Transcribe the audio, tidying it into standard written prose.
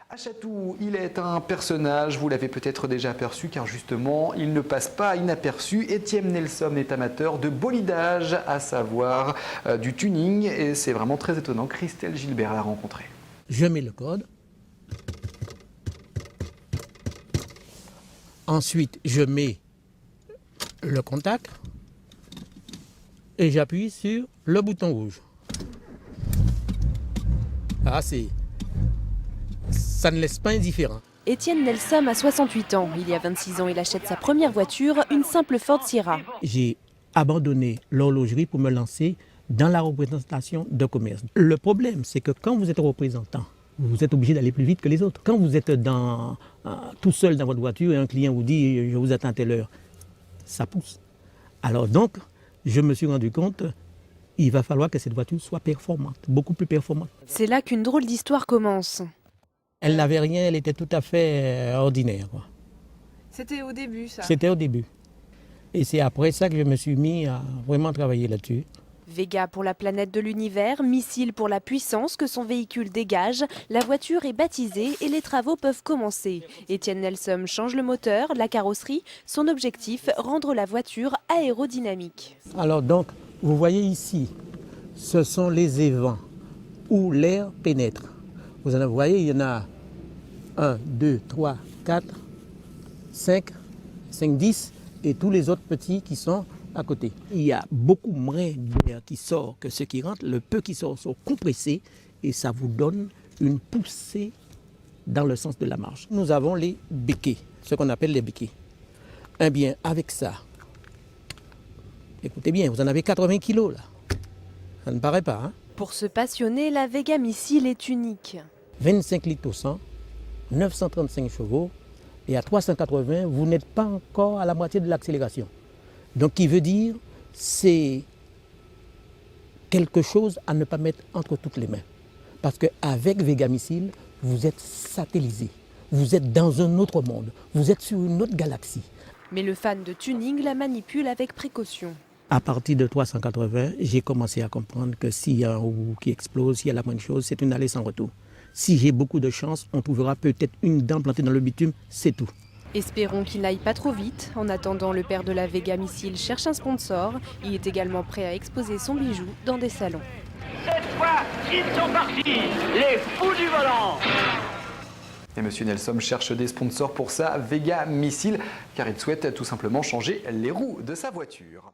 Achatou, il est un personnage, vous l'avez peut-être déjà aperçu car justement, il ne passe pas inaperçu. Étienne Nelson est amateur de bolidage, à savoir du tuning, et c'est vraiment très étonnant. Christelle Gilbert l'a rencontré. Je mets le code. Ensuite, je mets le contact et j'appuie sur le bouton rouge. Ah, ça ne laisse pas indifférent. Étienne Nelson a 68 ans. Il y a 26 ans, il achète sa première voiture, une simple Ford Sierra. J'ai abandonné l'horlogerie pour me lancer dans la représentation de commerce. Le problème, c'est que quand vous êtes représentant, vous êtes obligé d'aller plus vite que les autres. Quand vous êtes tout seul dans votre voiture et un client vous dit « je vous attends à telle heure », ça pousse. Alors donc, je me suis rendu compte il va falloir que cette voiture soit performante, beaucoup plus performante. C'est là qu'une drôle d'histoire commence. Elle n'avait rien, elle était tout à fait ordinaire. C'était au début, ça? C'était au début. Et c'est après ça que je me suis mis à vraiment travailler là-dessus. Vega pour la planète de l'univers, missile pour la puissance que son véhicule dégage, la voiture est baptisée et les travaux peuvent commencer. Étienne Nelson change le moteur, la carrosserie. Son objectif, rendre la voiture aérodynamique. Alors donc, vous voyez ici, ce sont les évents où l'air pénètre. Vous voyez, il y en a 1, 2, 3, 4, 5, 10 et tous les autres petits qui sont à côté. Il y a beaucoup moins d'air qui sort que ce qui rentre. Le peu qui sort sont compressés et ça vous donne une poussée dans le sens de la marche. Nous avons les béquets, ce qu'on appelle les béquets. Eh bien, avec ça, écoutez bien, vous en avez 80 kilos là. Ça ne paraît pas, hein? Pour se passionner, la Vega Missile est unique. 25 litres au 100, 935 chevaux et à 380, vous n'êtes pas encore à la moitié de l'accélération. Donc, qui veut dire, c'est quelque chose à ne pas mettre entre toutes les mains. Parce qu'avec Vega Missile, vous êtes satellisé, vous êtes dans un autre monde, vous êtes sur une autre galaxie. Mais le fan de tuning la manipule avec précaution. À partir de 380, j'ai commencé à comprendre que s'il y a un roue qui explose, s'il y a la moindre chose, c'est une allée sans retour. Si j'ai beaucoup de chance, on trouvera peut-être une dent plantée dans le bitume, c'est tout. Espérons qu'il n'aille pas trop vite. En attendant, le père de la Vega Missile cherche un sponsor. Il est également prêt à exposer son bijou dans des salons. Cette fois, ils sont partis, les fous du volant. Et Monsieur Nelson cherche des sponsors pour sa Vega Missile car il souhaite tout simplement changer les roues de sa voiture.